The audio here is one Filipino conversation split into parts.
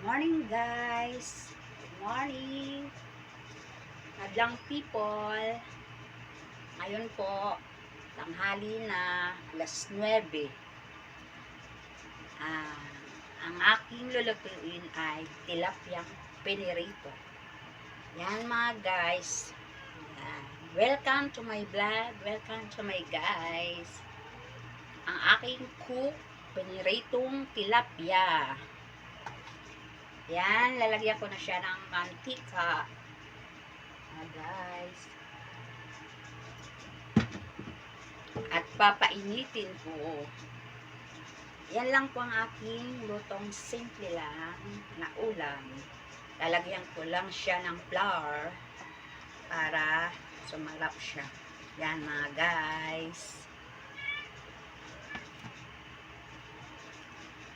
Morning guys. Good morning. Madlang people. Ngayon po, tanghali na, alas 9. Ah, ang aking lulutuin ay tilapiyang pinirito. Yan mga guys. Yan. Welcome to my vlog. Welcome to my guys. Ang aking cook, piniritong tilapia. Yan, lalagyan ko na siya ng mantika. Guys. At papainitin ko. Yan lang po ang aking lutong simple lang na ulam. Lalagyan ko lang siya ng flour para sumalap siya. Yan mga guys.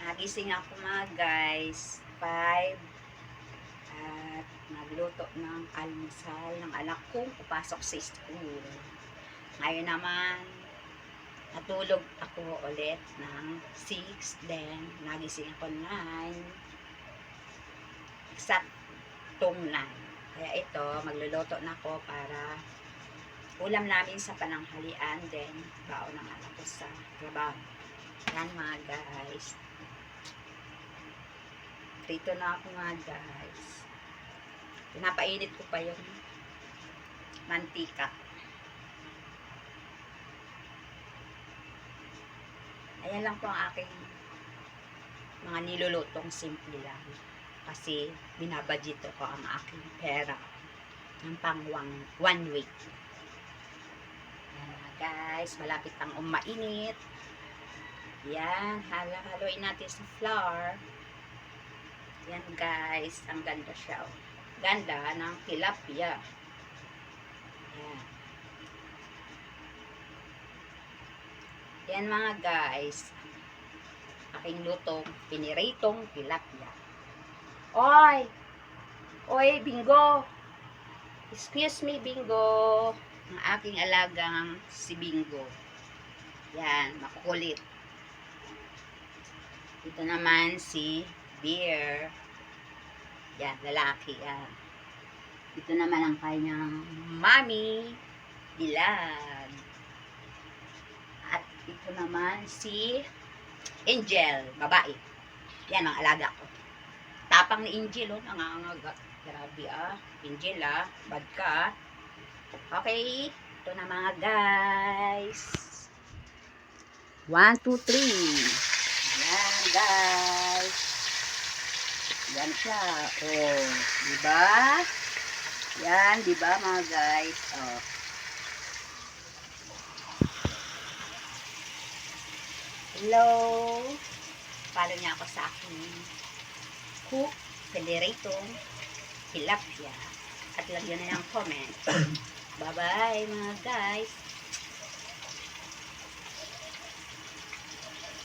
Nagising ako mga guys. 5. At nagluto ng almusal ng anak kong papasok sa school. Ngayon naman, natulog ako ulit ng 6. Then, nagising ako 9. Eksaktong 9. Kaya ito, magluluto na ako para ulam namin sa pananghalian. Then, baon ng anak ko sa trabaho. Yan mga guys. Prito na ako mga guys. Pinapainit ko pa yung mantika. Ayan lang po ang aking mga nilulutong simple lang. Kasi binabudget ko ang aking pera ng pang 1 week. Ayan mga guys, malapit ang umainit. Yan, haluin natin sa flour. Yan guys, ang ganda siya. Ganda ng tilapia. Yan. Yan mga guys. Aking lutong piniritong tilapia. Oy! Oy, Bingo! Excuse me, Bingo. Ang aking alagang si Bingo. Yan, makukulit. Ito naman si Bear. Yan, lalaki yan. Ito naman ang kanyang mommy, Dilag. At ito naman si Angel, babae. Yan ang alaga ko. Tapang ni Angel, oh, nangangagat. Grabe Angel bad ka. Okay, ito na mga guys. 1, 2, 3. Yan guys. Yan siya. Oh, diba? Yan, diba mga guys? Oh. Hello. Follow niya ako sa aking cook, piniritong tilapia. At lagyan na ng comment. Bye-bye mga guys.